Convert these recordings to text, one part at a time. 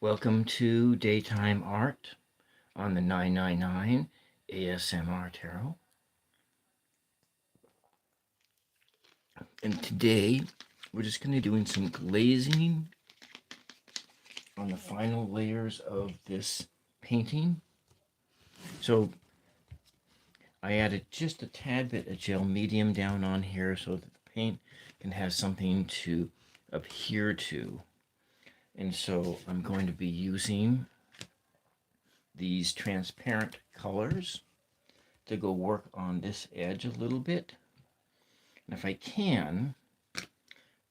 Welcome to Daytime Art on the 999 ASMR Tarot. And today we're just going to be doing some glazing on the final layers of this painting. So I added just a tad bit of gel medium down on here so that the paint can have something to adhere to. And so I'm going to be using these transparent colors to go work on this edge a little bit. And if I can,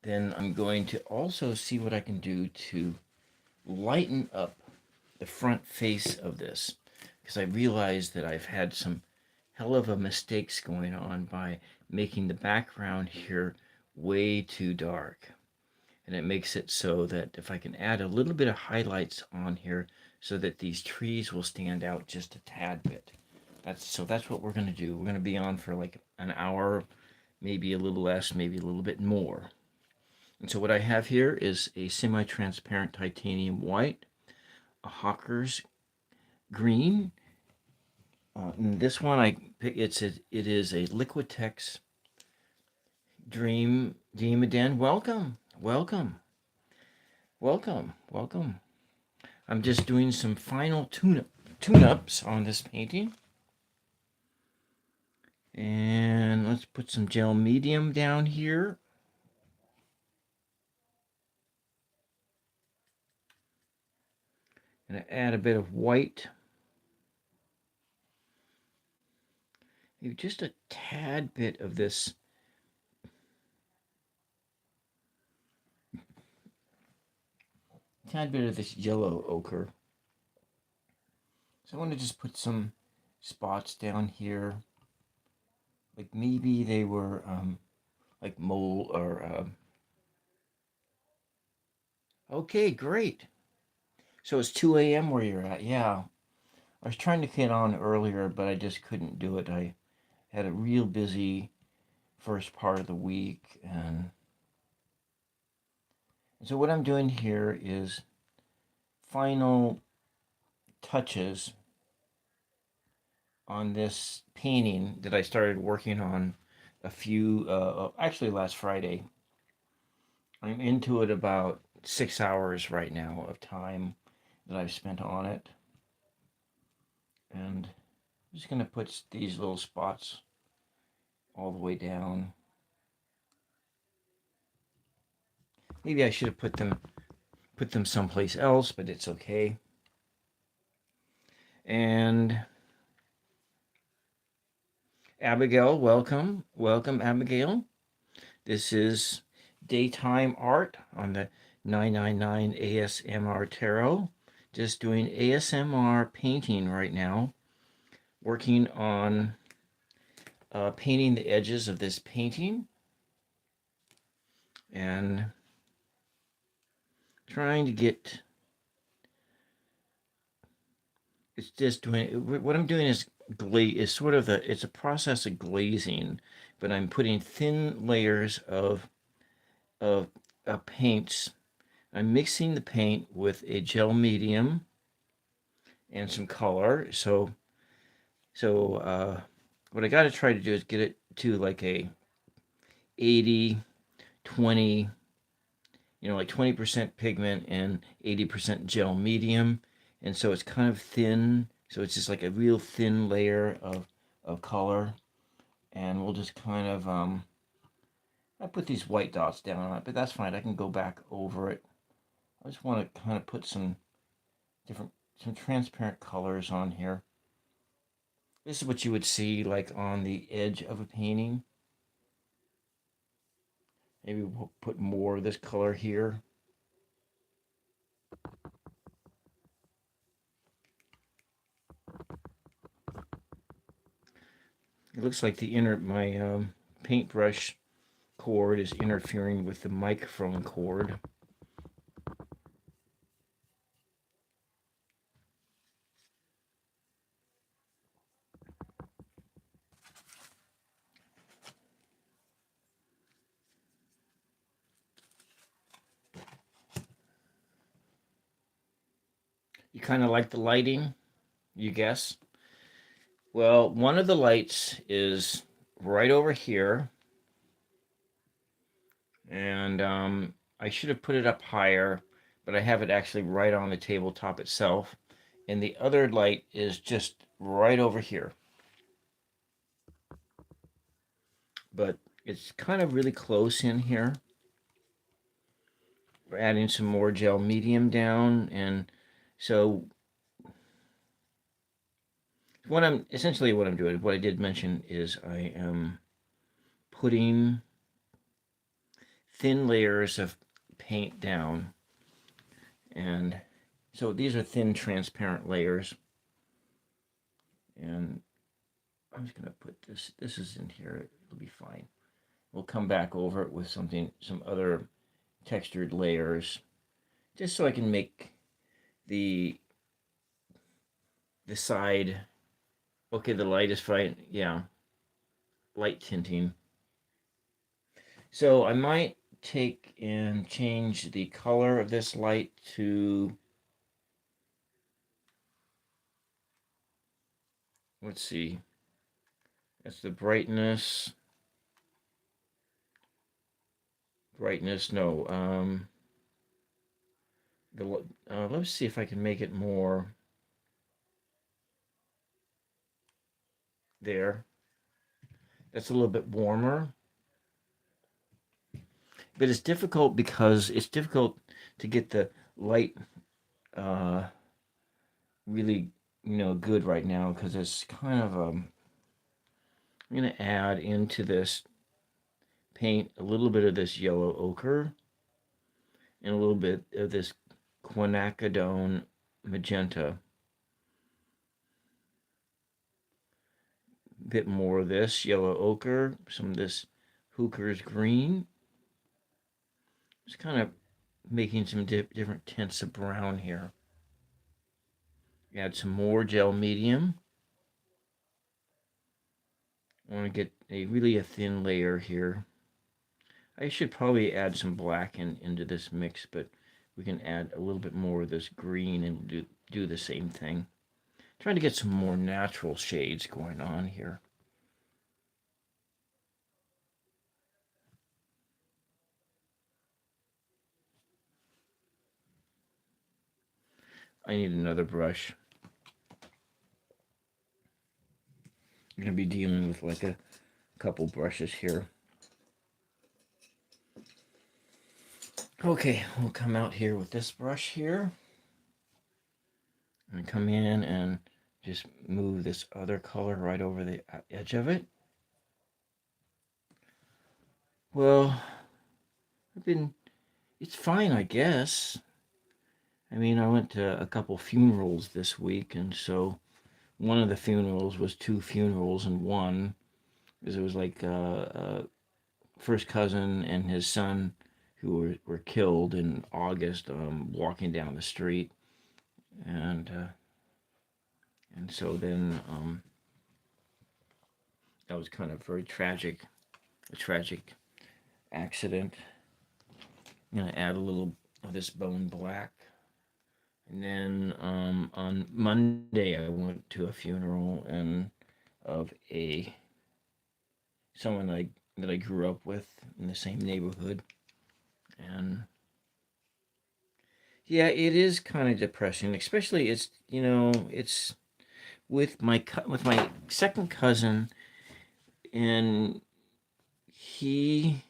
then I'm going to also see what I can do to lighten up the front face of this, because I realize that I've had some hell of a mistakes going on by making the background here way too dark. And it makes it so that if I can add a little bit of highlights on here so that these trees will stand out just a tad bit. That's what we're going to do. We're going to be on for like an hour, maybe a little less, maybe a little bit more. And so what I have here is a semi-transparent titanium white, a Hawker's green. And this one it is a Liquitex Dream Demoden. Welcome. I'm just doing some final tune-ups on this painting. And let's put some gel medium down here. And add a bit of white. Maybe just a tad bit of this yellow ochre. So I want to just put some spots down here. Like maybe they were like mole or okay, great. So it's 2 a.m. where you're at. Yeah. I was trying to get on earlier, but I just couldn't do it. I had a real busy first part of the week. And so what I'm doing here is final touches on this painting that I started working on actually last Friday. I'm into it about 6 hours right now of time that I've spent on it. And I'm just going to put these little spots all the way down. Maybe I should have put them someplace else, but it's okay. And Abigail, welcome, Abigail. This is Daytime Art on the 999 ASMR Tarot. Just doing ASMR painting right now. Working on painting the edges of this painting. And trying to get... It's just doing... What I'm doing is it's a process of glazing, but I'm putting thin layers of paints. I'm mixing the paint with a gel medium and some color. So what I got to try to do is get it to like a 80-20, like 20% pigment and 80% gel medium. And so it's kind of thin. So it's just like a real thin layer of color. And we'll just kind of, I put these white dots down on it, but that's fine. I can go back over it. I just want to kind of put some transparent colors on here. This is what you would see like on the edge of a painting. Maybe we'll put more of this color here. It looks like my paintbrush cord is interfering with the microphone cord. You kind of like the lighting, you guess? Well, one of the lights is right over here, and I should have put it up higher, but I have it actually right on the tabletop itself. And the other light is just right over here. But it's kind of really close in here. We're adding some more gel medium down, and so what I'm doing, what I did mention is I am putting thin layers of paint down, and so these are thin transparent layers, and I'm just gonna put this is in here, it'll be fine. We'll come back over it with some other textured layers, just so I can make the side. Okay, the light is fine. Yeah, light tinting. So I might take and change the color of this light to, let's see, that's the brightness. Brightness, no. Let's see if I can make it more there. That's a little bit warmer. But it's difficult because it's difficult to get the light uh, really, good right now, because it's kind of I'm going to add into this paint a little bit of this yellow ochre and a little bit of this quinacridone magenta. A bit more of this yellow ochre, some of this Hooker's green. Just kind of making some different tints of brown here. Add some more gel medium. I want to get a thin layer here. I should probably add some black into this mix, but we can add a little bit more of this green and do the same thing. Trying to get some more natural shades going on here. I need another brush. I'm going to be dealing with like a couple brushes here. Okay, we'll come out here with this brush here. And come in and just move this other color right over the edge of it. Well, it's fine, I guess. I mean, I went to a couple funerals this week, and so one of the funerals was two funerals in one, because it was like first cousin and his son who were killed in August, walking down the street, and so then that was kind of very tragic, a tragic accident. I'm gonna add a little of this bone black, and then on Monday I went to a funeral and of someone that I grew up with in the same neighborhood, and yeah, it is kind of depressing. Especially it's with my second cousin, and he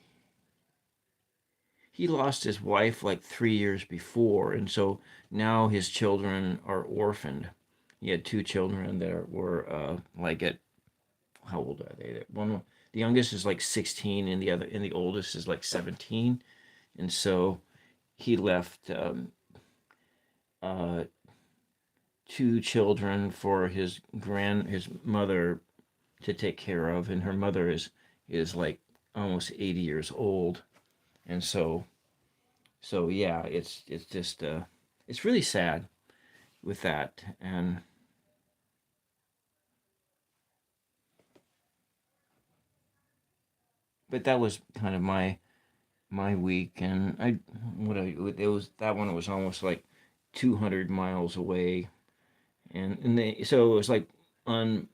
lost his wife like 3 years before, and so now his children are orphaned. He had two children that were like at how old are they? The youngest is like 16, and the oldest is like 17, and so he left uh, two children for his mother to take care of, and her mother is like almost 80 years old, and so yeah, it's just it's really sad with that, and but that was kind of my week, and I what I it was that one was almost like 200 miles away. So it was like on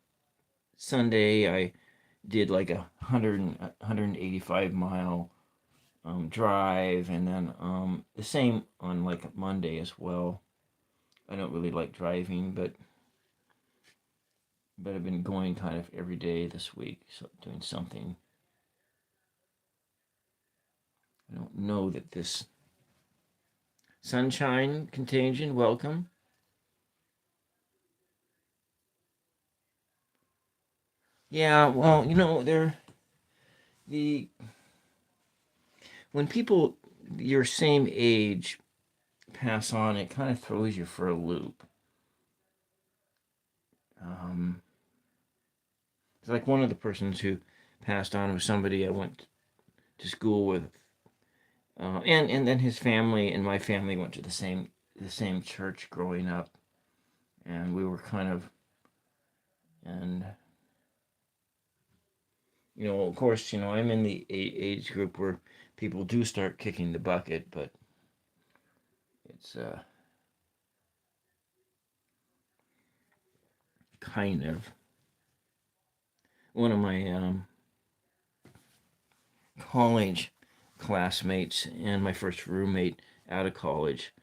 Sunday, I did like 185 mile drive, and then the same on like Monday as well. I don't really like driving, but I've been going kind of every day this week, so doing something. I don't know that this sunshine contagion. Welcome. Yeah, well, the when people your same age pass on, it kind of throws you for a loop. It's like one of the persons who passed on was somebody I went to school with, and then his family and my family went to the same church growing up, and we were kind of, and of course, I'm in the age group where people do start kicking the bucket, but it's kind of one of my college classmates and my first roommate out of college.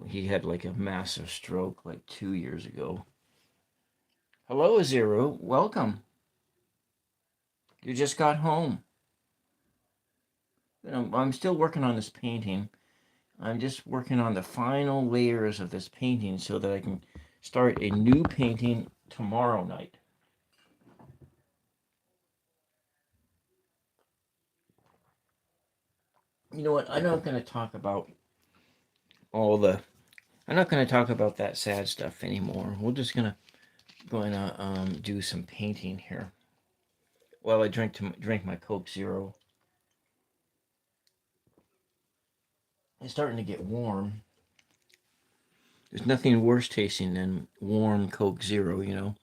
He had like a massive stroke like 2 years ago. Hello, Aziru. Welcome. You just got home. I'm still working on this painting. I'm just working on the final layers of this painting so that I can start a new painting tomorrow night. You know what? I'm not going to talk about I'm not going to talk about that sad stuff anymore. We're just going to do some painting here while I drink my Coke Zero. It's starting to get warm. There's nothing worse tasting than warm Coke Zero.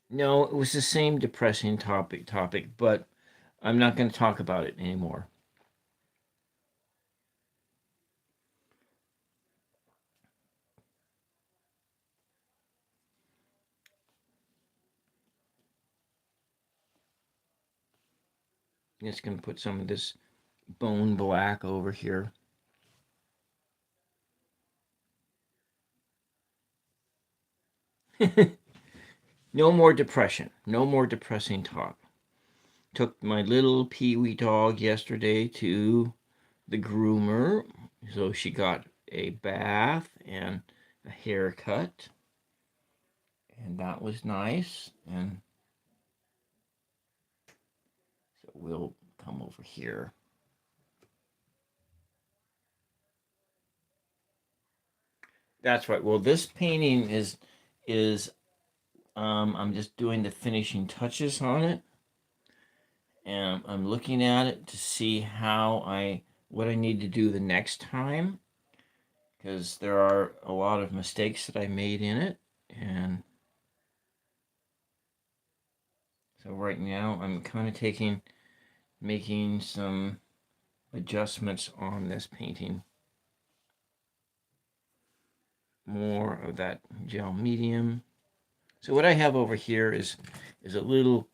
No, it was the same depressing topic, but I'm not going to talk about it anymore. I'm just going to put some of this bone black over here. No more depression. No more depressing talk. Took my little peewee dog yesterday to the groomer, so she got a bath and a haircut, and that was nice. And so we'll come over here. That's right. Well, this painting is I'm just doing the finishing touches on it, and I'm looking at it to see what I need to do the next time, because there are a lot of mistakes that I made in it. And so right now I'm kind of making some adjustments on this painting. More of that gel medium. So what I have over here is a little.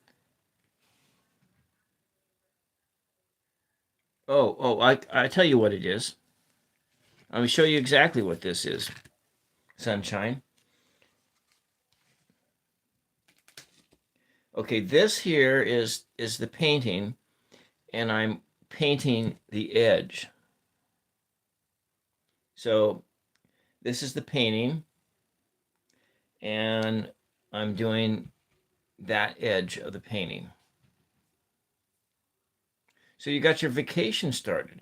I tell you what it is. I'm going to show you exactly what this is. Sunshine. Okay, this here is the painting, and I'm painting the edge. So this is the painting, and I'm doing that edge of the painting. So you got your vacation started.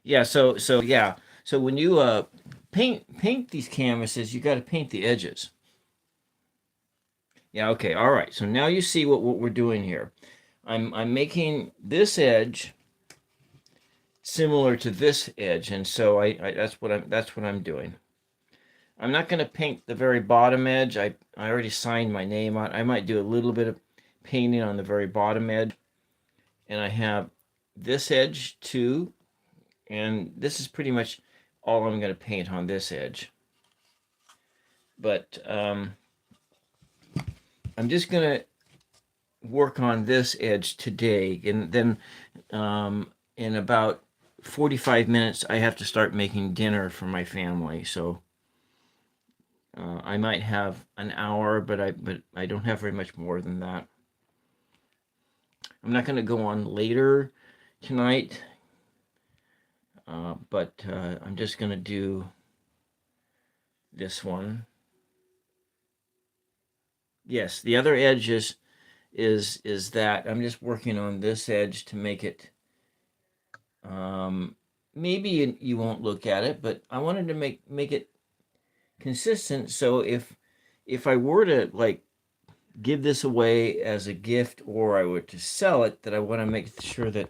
Yeah, so yeah. So when you paint these canvases, you got to paint the edges. Yeah, okay. All right. So now you see what we're doing here. I'm making this edge similar to this edge, and so I that's what I'm doing. I'm not going to paint the very bottom edge. I already signed my name on. I might do a little bit of painting on the very bottom edge. And I have this edge too. And this is pretty much all I'm going to paint on this edge. But I'm just going to work on this edge today. And then in about 45 minutes, I have to start making dinner for my family. So I might have an hour, but I don't have very much more than that. I'm not going to go on later tonight, but I'm just going to do this one. Yes, the other edge is that I'm just working on this edge to make it. Maybe you won't look at it, but I wanted to make it consistent. So if I were to like give this away as a gift, or I were to sell it, that I want to make sure that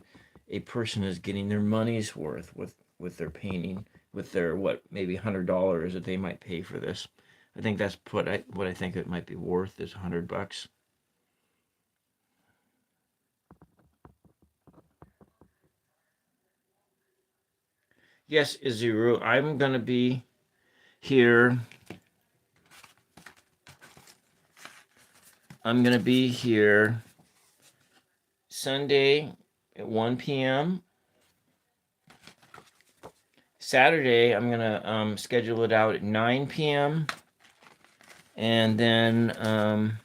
a person is getting their money's worth with their painting, with their maybe $100 that they might pay for this. I think that's what I think it might be worth is $100. Yes, Izuru, I'm gonna be here. I'm gonna be here Sunday at 1 p.m. Saturday, I'm gonna schedule it out at 9 p.m. And then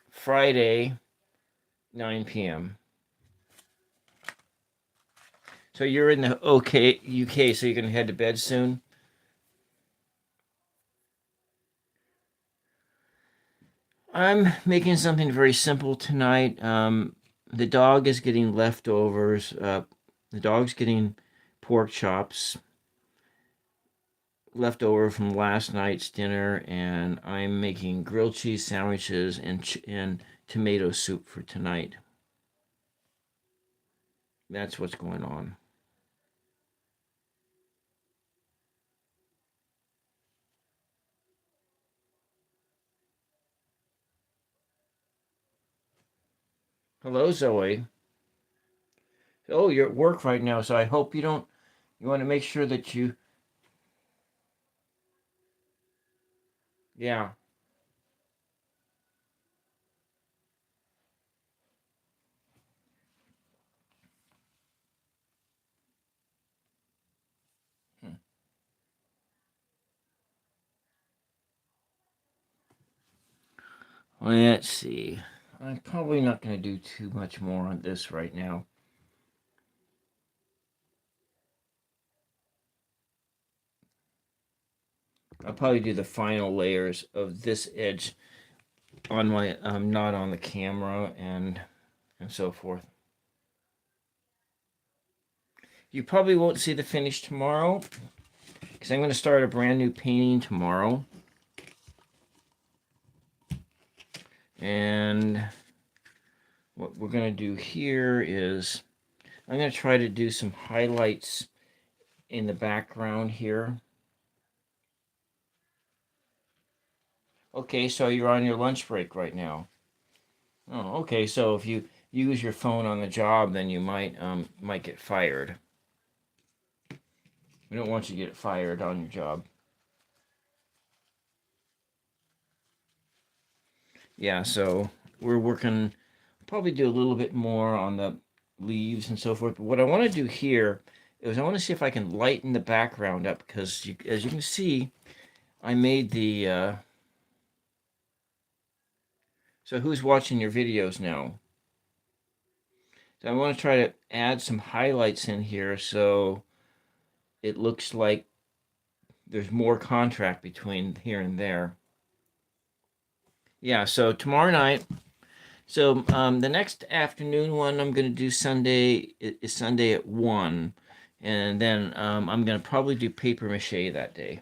Friday, 9 p.m. So you're in the UK, so you can head to bed soon. I'm making something very simple tonight. The dog is getting leftovers. The dog's getting pork chops left over from last night's dinner, and I'm making grilled cheese sandwiches and tomato soup for tonight. That's what's going on. Hello, Zoe. Oh, you're at work right now, so I hope you don't. You want to make sure that you. Yeah. Let's see. I'm probably not going to do too much more on this right now. I'll probably do the final layers of this edge on my not on the camera and so forth. You probably won't see the finish tomorrow because I'm going to start a brand new painting tomorrow. And what we're going to do here is I'm going to try to do some highlights in the background here. Okay, so you're on your lunch break right now. Oh, okay. So if you use your phone on the job, then you might get fired. We don't want you to get fired on your job. Yeah, so we're working, probably do a little bit more on the leaves and so forth. But what I want to do here is I want to see if I can lighten the background up because as you can see, I made the. So who's watching your videos now? So I want to try to add some highlights in here so it looks like there's more contrast between here and there. Yeah, so tomorrow night. So the next afternoon one I'm going to do Sunday is Sunday at 1. And then I'm going to probably do paper mache that day.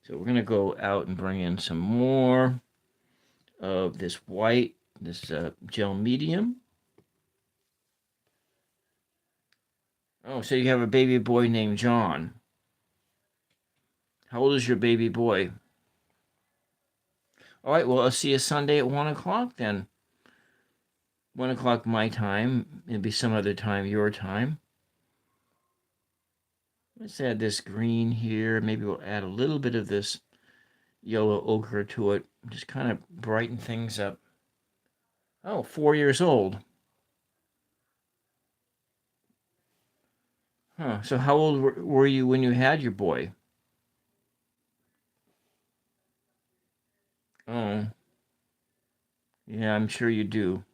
So we're going to go out and bring in some more of this white, this gel medium. Oh, so you have a baby boy named John. How old is your baby boy? All right, well, I'll see you Sunday at 1 o'clock then. 1 o'clock my time. It'll be some other time your time. Let's add this green here. Maybe we'll add a little bit of this yellow ochre to it. Just kind of brighten things up. Oh, 4 years old. Huh. So how old were you when you had your boy? Oh, yeah, I'm sure you do.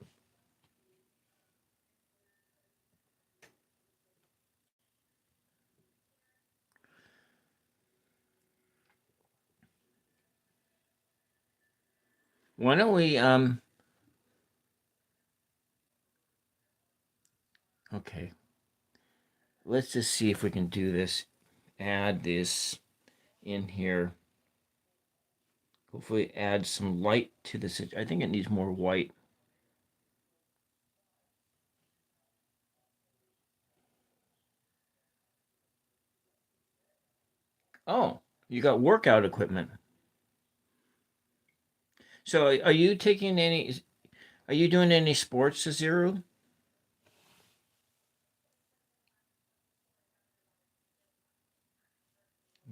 Why don't we, okay. Let's just see if we can do this. Add this in here. Hopefully add some light to this. I think it needs more white. Oh, you got workout equipment. So are you taking any, are you doing any sports, Zero?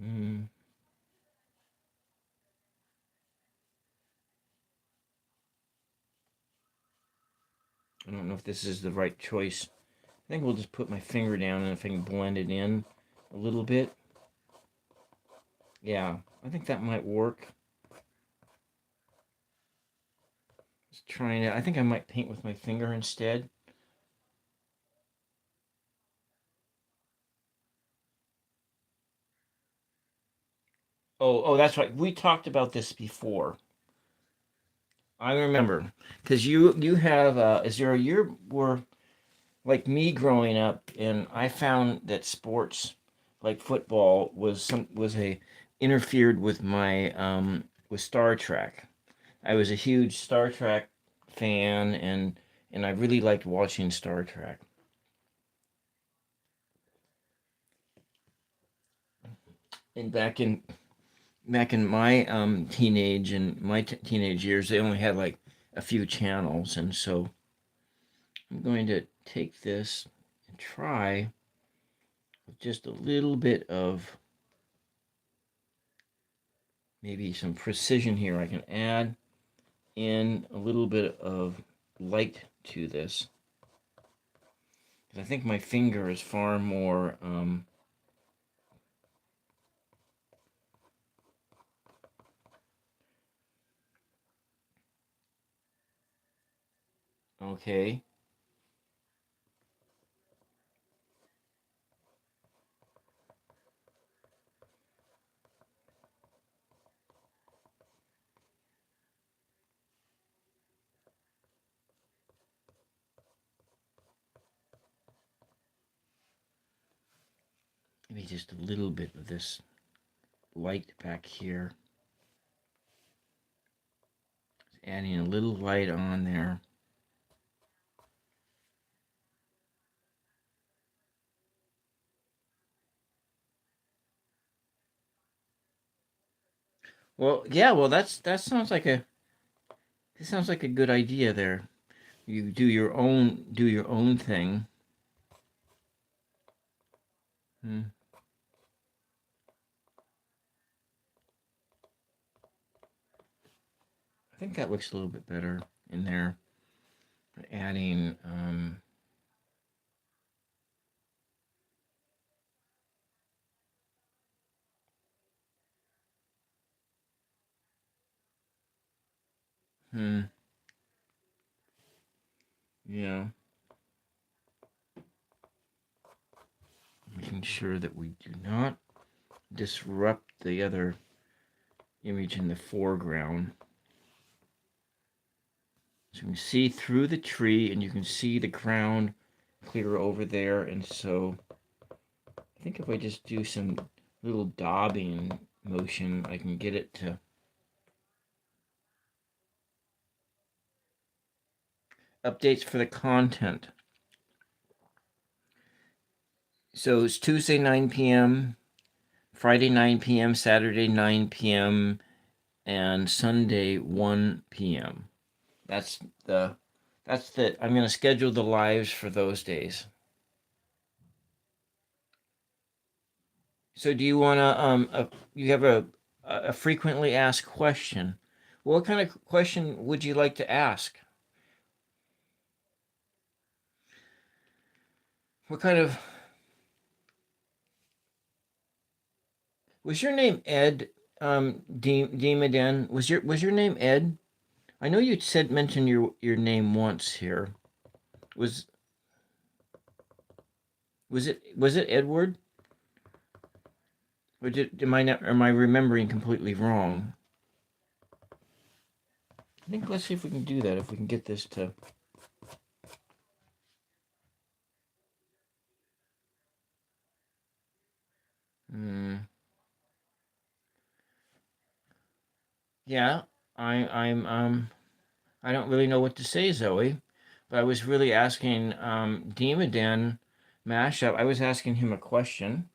Mm, I don't know if this is the right choice. I think we'll just put my finger down and if I can blend it in a little bit. Yeah, I think that might work. Just trying to, I think I might paint with my finger instead. Oh, that's right. We talked about this before. I remember because you have Zero. You were like me growing up, and I found that sports like football was a interfered with my with Star Trek. I was a huge Star Trek fan, and I really liked watching Star Trek. And back in my teenage years, they only had like a few channels, and so I'm going to take this and try with just a little bit of maybe some precision here. I can add in a little bit of light to this. I think my finger is far more okay. Maybe just a little bit of this light back here. Adding a little light on there. Well, yeah, well that sounds like a good idea there. You do your own thing. Hmm. I think that looks a little bit better in there. Adding hmm, yeah, making sure that we do not disrupt the other image in the foreground. So you can see through the tree and you can see the ground clear over there. And so I think if I just do some little daubing motion, I can get it to updates for the content. So it's Tuesday, 9 p.m. Friday 9 p.m., Saturday 9 p.m., and Sunday 1 p.m. That's the I'm going to schedule the lives for those days. So do you want to you have a frequently asked question? What kind of question would you like to ask? What kind of was your name Ed Demaden? Was your name Ed? I know you said mention your name once here. Was was it Edward? Or am I remembering completely wrong? I think let's see if we can do that. If we can get this to. Yeah, I don't really know what to say, Zoe, but I was really asking Demodan Mashup. I was asking him a question.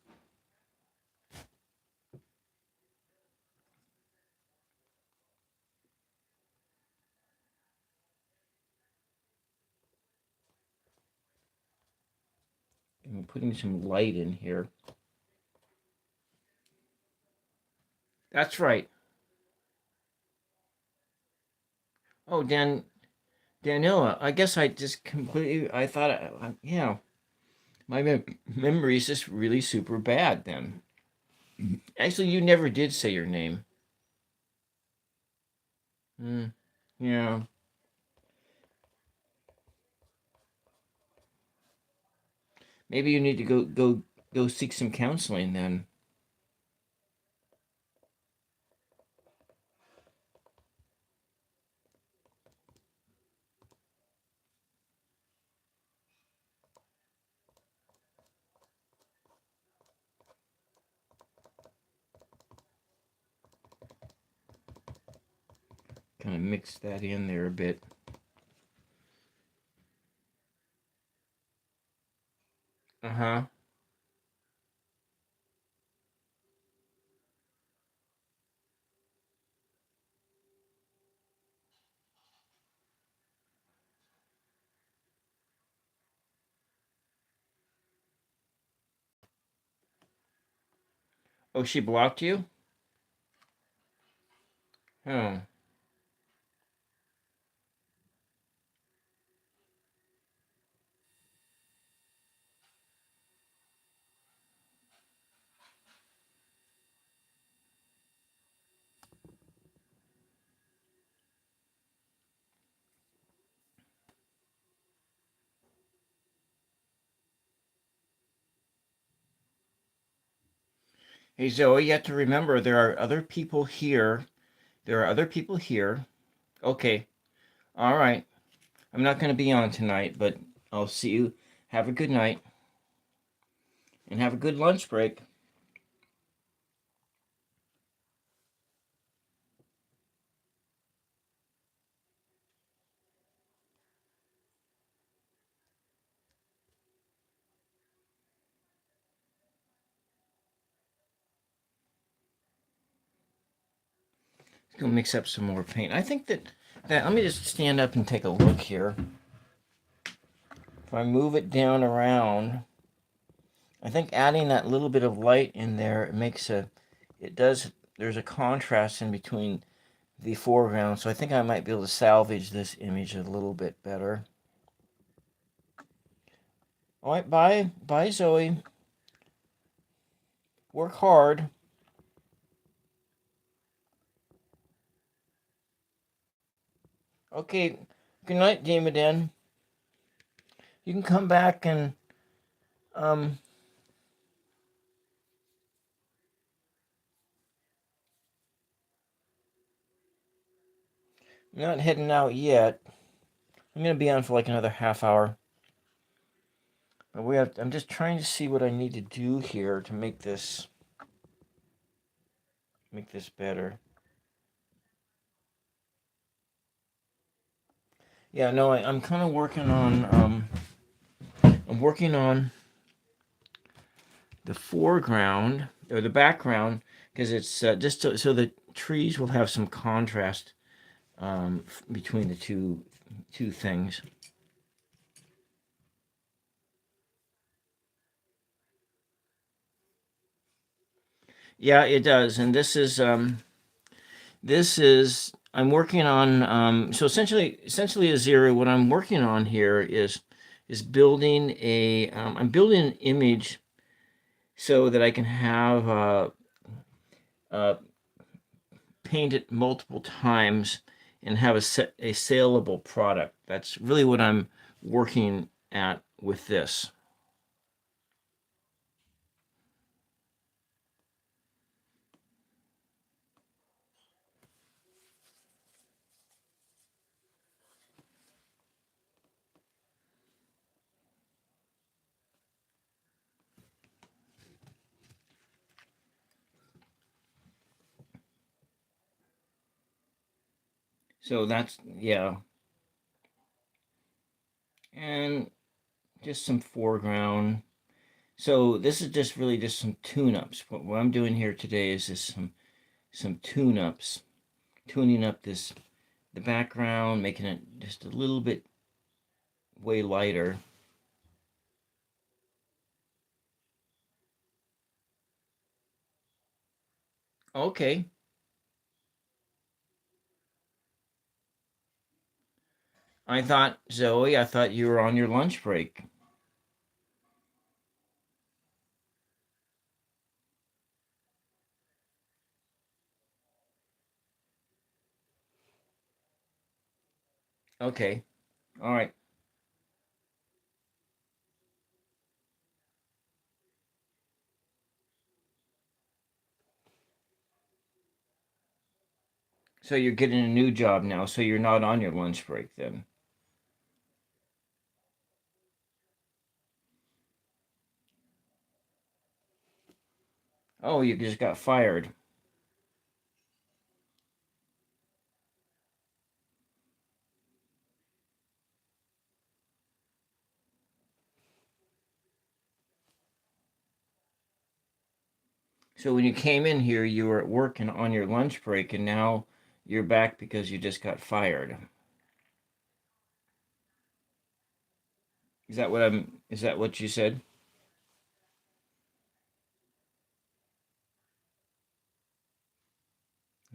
I'm putting some light in here. That's right. Oh, Danila. I guess I just completely. I thought. Yeah, my memory is just really super bad. Then, actually, you never did say your name. Yeah. Maybe you need to go seek some counseling then. Kind of mix that in there a bit. Uh-huh. Oh, she blocked you? Oh. Hey, Zoe, you have to remember there are other people here. There are other people here. Okay. All right. I'm not going to be on tonight, but I'll see you. Have a good night. And have a good lunch break. Let's go mix up some more paint. I think that let me just stand up and take a look here. If I move it down around, I think adding that little bit of light in there, there's a contrast in between the foreground, so I think I might be able to salvage this image a little bit better. All right, bye, Zoe. Work hard. Okay, good night, Demodan. You can come back and um. I'm not heading out yet. I'm gonna be on for like another half hour. But I'm just trying to see what I need to do here to make this better. Yeah, no, I'm kind of working on I'm working on the foreground. or the background, because it's just so the trees will have some contrast between the two things. Yeah, it does. And this is I'm working on so essentially a zero. What I'm working on here is building a I'm building an image so that I can have uh, paint it multiple times and have a saleable product. That's really what I'm working at with this. So that's, yeah, and just some foreground. So this is just really just some tune-ups. What I'm doing here today is just some tune-ups, tuning up the background, making it just a little bit way lighter. Okay, I thought, Zoe, I thought you were on your lunch break. Okay, all right. So you're getting a new job now, so you're not on your lunch break then. Oh, you just got fired. So when you came in here, you were at work and on your lunch break, and now you're back because you just got fired. Is that what you said?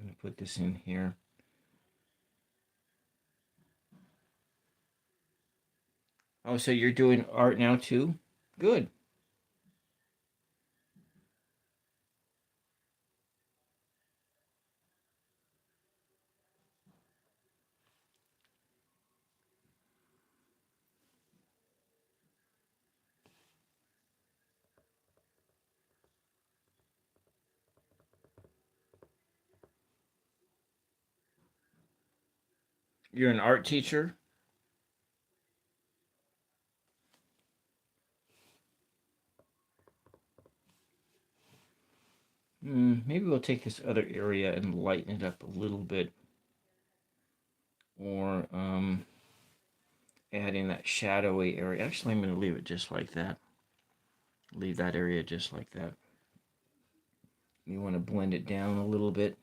I'm gonna put this in here. Oh, so you're doing art now too? Good. You're an art teacher? Maybe we'll take this other area and lighten it up a little bit, or add in that shadowy area. Actually, I'm going to leave it just like that. Leave that area just like that. You want to blend it down a little bit.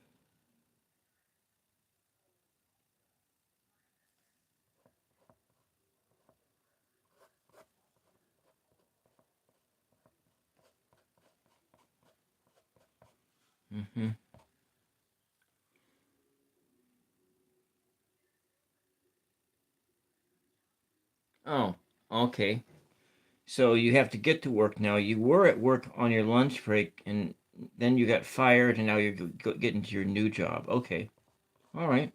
Mm-hmm. Oh, okay. So you have to get to work now. You were at work on your lunch break, and then you got fired, and now you're getting to your new job. Okay. All right.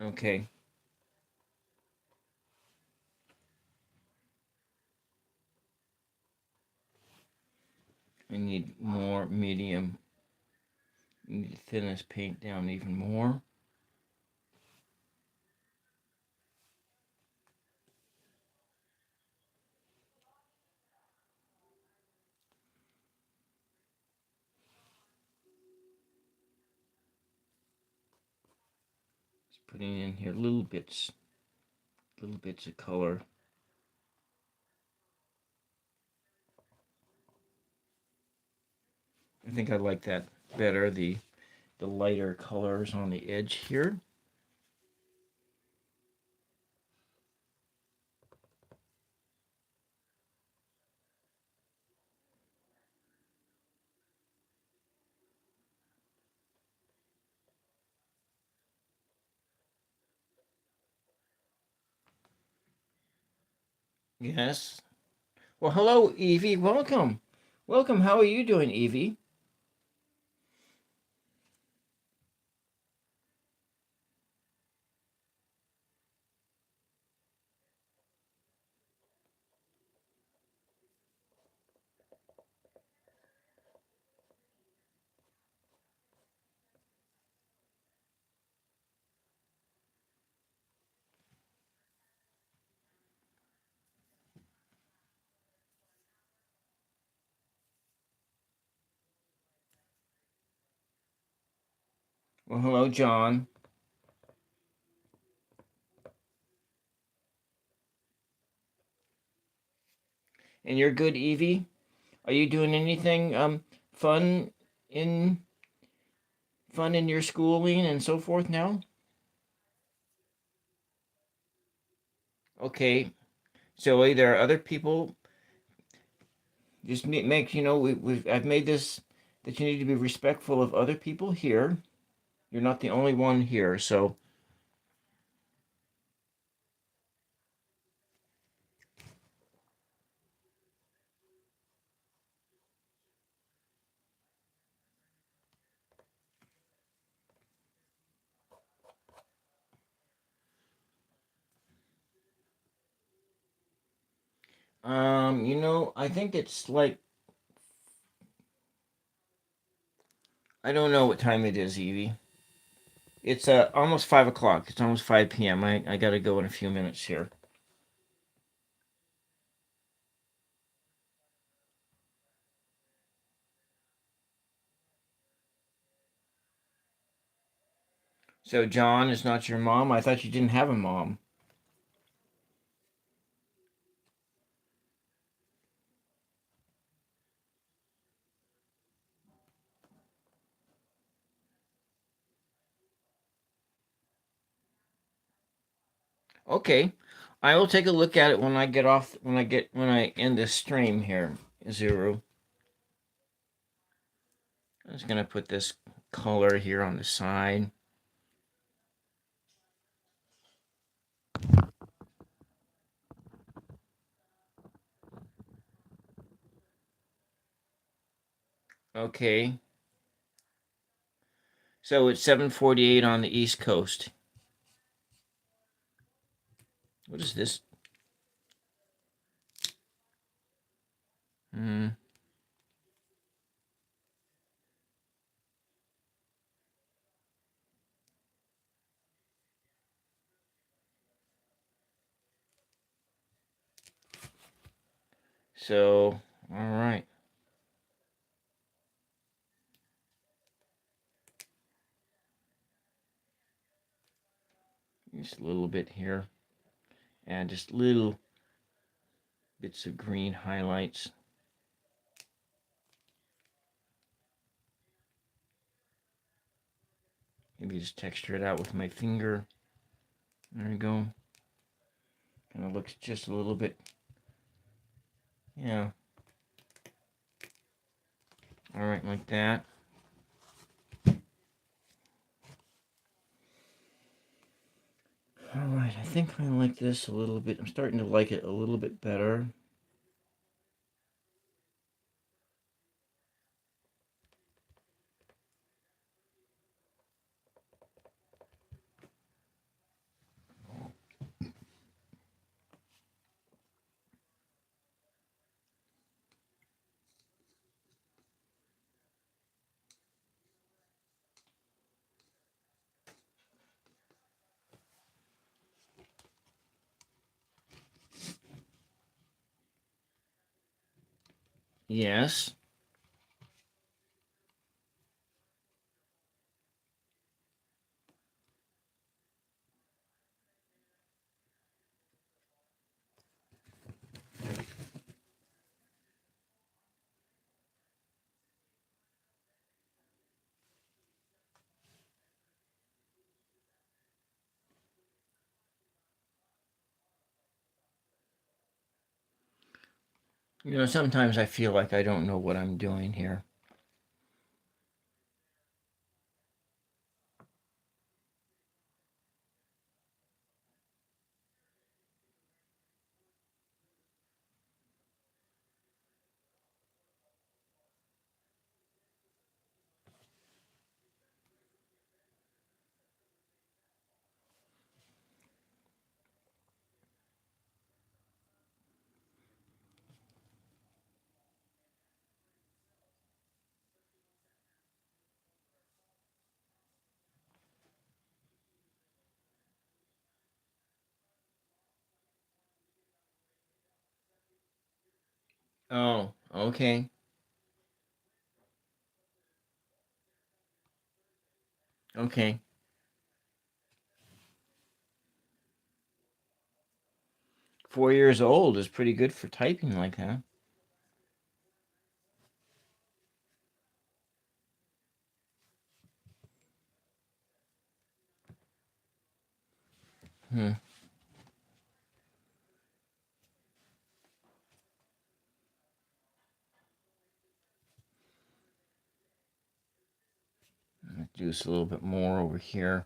Okay. I need more medium. You need to thin this paint down even more. putting in here little bits of color. I think I like that better, the lighter colors on the edge here. Yes. Well, hello, Evie. Welcome. Welcome. How are you doing, Evie? Well, hello, John. And you're good, Evie? Are you doing anything fun in your schooling and so forth now? Okay. So there are other people. Just make I've made this that you need to be respectful of other people here. You're not the only one here. So I think it's like, I don't know what time it is, Evie. It's almost 5 o'clock. It's almost 5 p.m. I gotta go in a few minutes here. So John is not your mom? I thought you didn't have a mom. Okay. I will take a look at it when I get off when I end this stream here, Zuru. I'm just gonna put this color here on the side. Okay. So it's 7:48 on the East Coast. What is this? Hmm. So, all right. Just a little bit here. And just little bits of green highlights. Maybe just texture it out with my finger. There we go. Kind of looks just a little bit. Yeah. All right, like that. All right, I think I like this a little bit. I'm starting to like it a little bit better. Yes. You know, sometimes I feel like I don't know what I'm doing here. Oh, okay. Okay. 4 years old is pretty good for typing like that. Hmm. Let's do this a little bit more over here.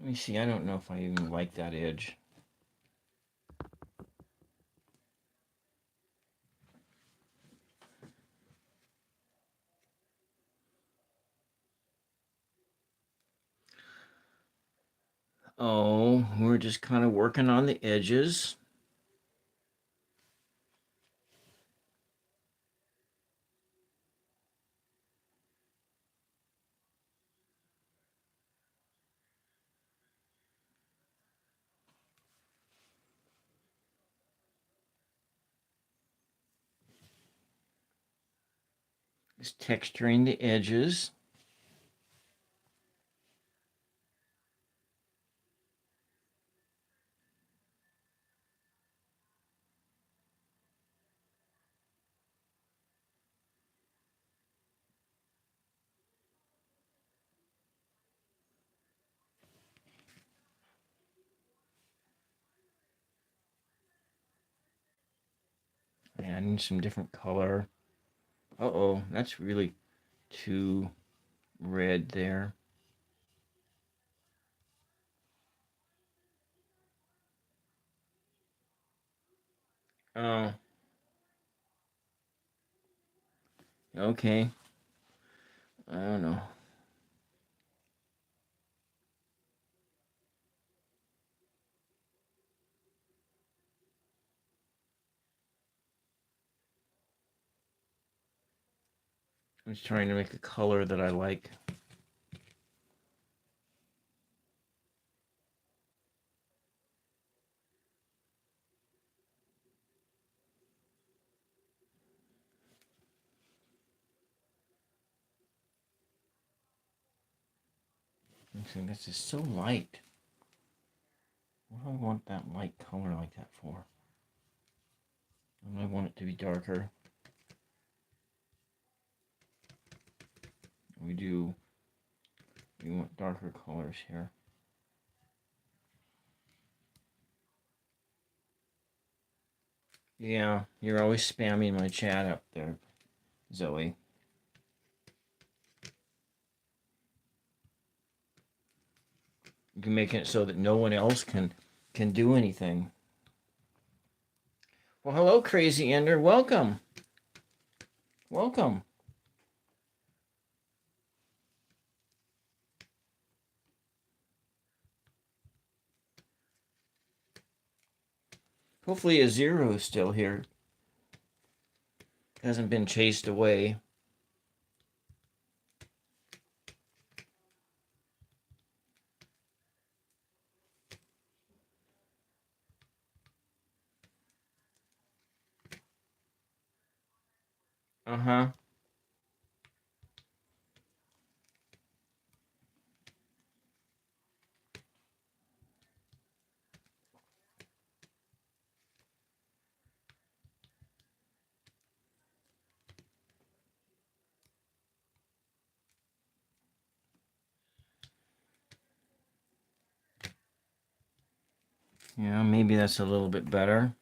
Let me see. I don't know if I even like that edge. Oh, we're just kind of working on the edges. Just texturing the edges. Adding some different color. Uh-oh, that's really too red there. Oh, okay. I don't know. I'm just trying to make a color that I like. So this is so light. What do I want that light color like that for? I want it to be darker. We want darker colors here. Yeah, you're always spamming my chat up there, Zoe. You can make it so that no one else can do anything. Well, hello, Crazy Ender. Welcome. Welcome. Hopefully a zero is still here. Hasn't been chased away. Uh-huh. Yeah, maybe that's a little bit better.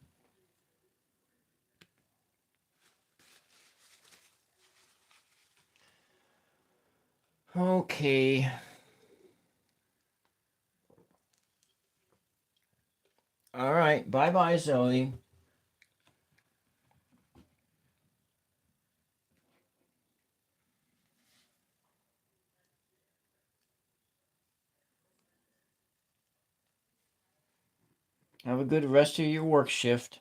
Okay. All right. Bye-bye, Zoe. Have a good rest of your work shift.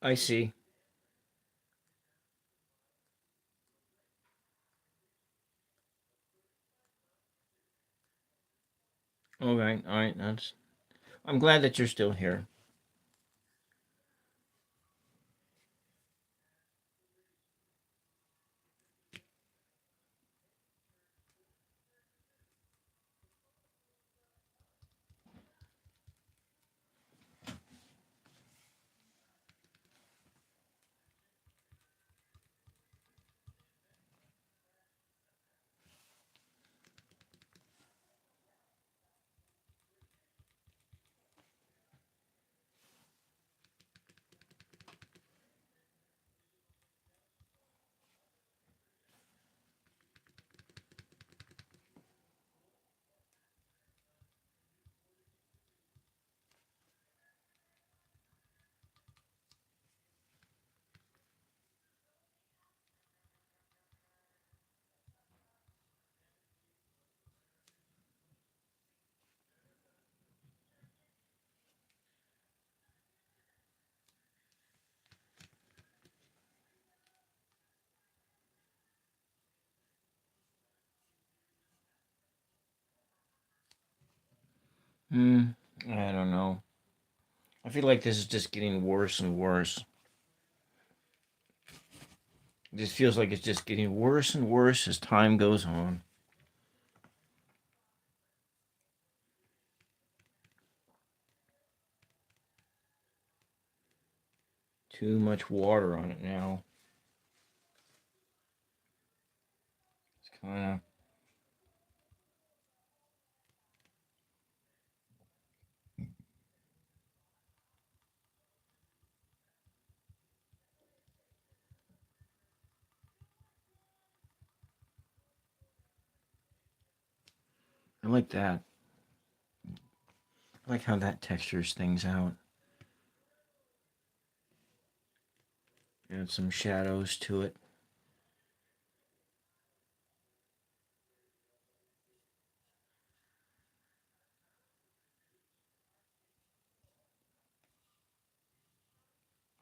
I see. Okay. All right. I'm glad that you're still here. Hmm. I don't know. I feel like this is just getting worse and worse. It just feels like it's just getting worse and worse as time goes on. Too much water on it now. It's kind of. I like that. I like how that textures things out. Add some shadows to it.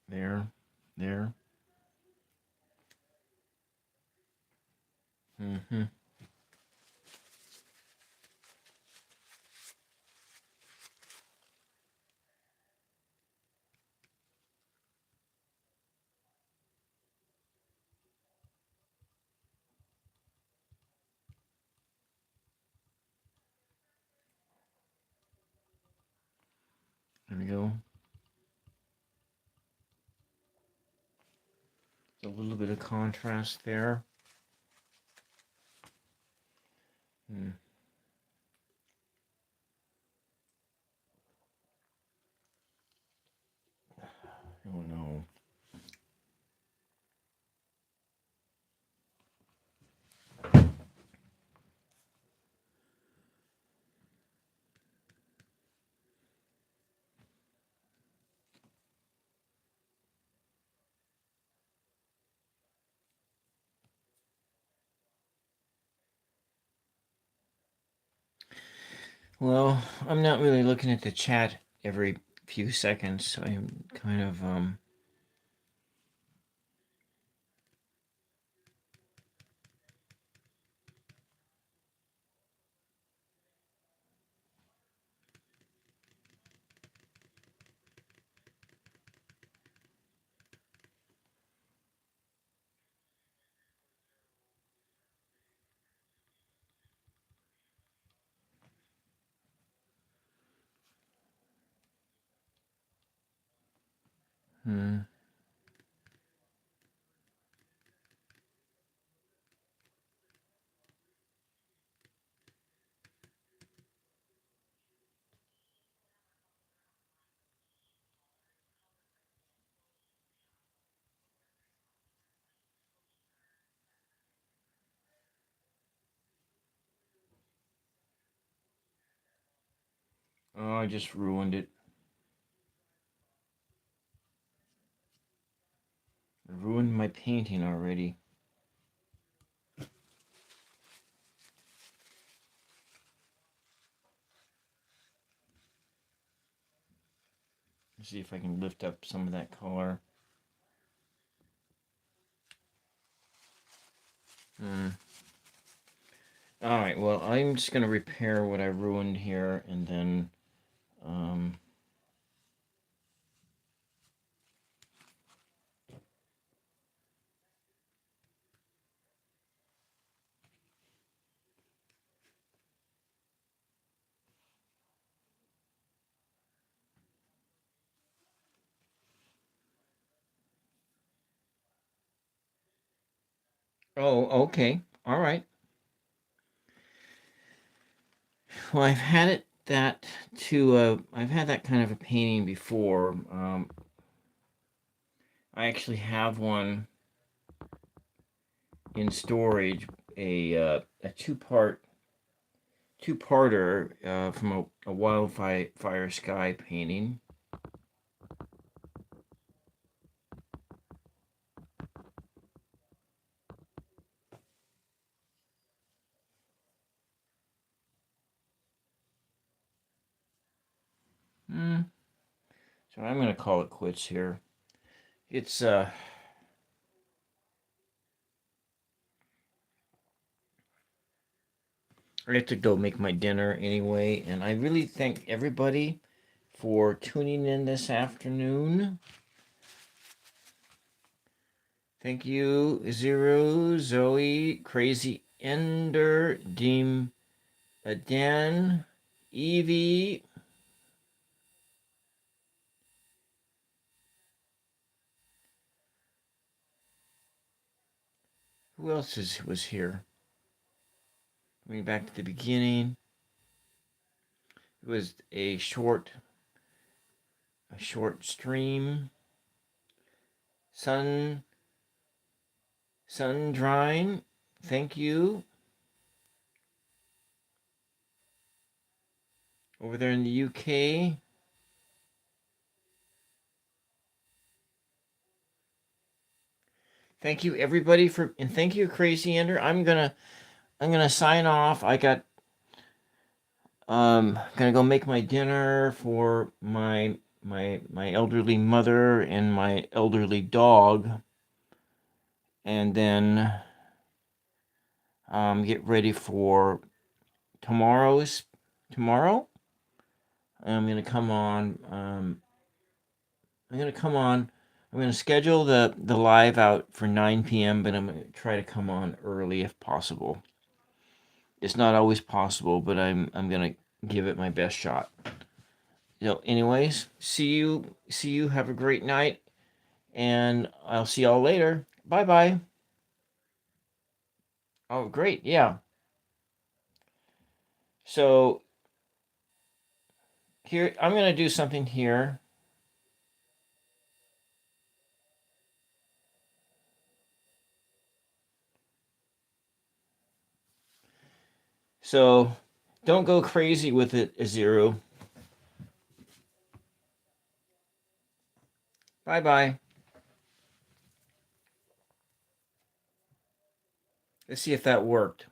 There. There. Mm-hmm. There we go. A little bit of contrast there. Hmm. Oh no. Well, I'm not really looking at the chat every few seconds, so I'm kind of Oh, I just ruined it. I ruined my painting already. Let's see if I can lift up some of that color. Alright, well, I'm just going to repair what I ruined here, and then oh, okay. All right. Well, I've had that kind of a painting before. I actually have one in storage, a two-parter from a wildfire sky painting. So I'm going to call it quits here. It's I have to go make my dinner anyway, and I really thank everybody for tuning in this afternoon. Thank you, Zero, Zoe, Crazy Ender, Deem, Dan, Evie. Who else was here? Going back to the beginning. It was a short stream. Sun drying. Thank you. Over there in the UK. Thank you everybody and thank you, Crazy Ender. I'm gonna sign off. I got gonna go make my dinner for my elderly mother and my elderly dog, and then get ready for tomorrow. I'm gonna come on. I'm gonna schedule the live out for 9 p.m., but I'm gonna try to come on early if possible. It's not always possible, but I'm gonna give it my best shot. So, anyways, see you. Have a great night, and I'll see y'all later. Bye bye. Oh, great, yeah. So here I'm gonna do something here. So don't go crazy with it, Zero. Bye bye. Let's see if that worked.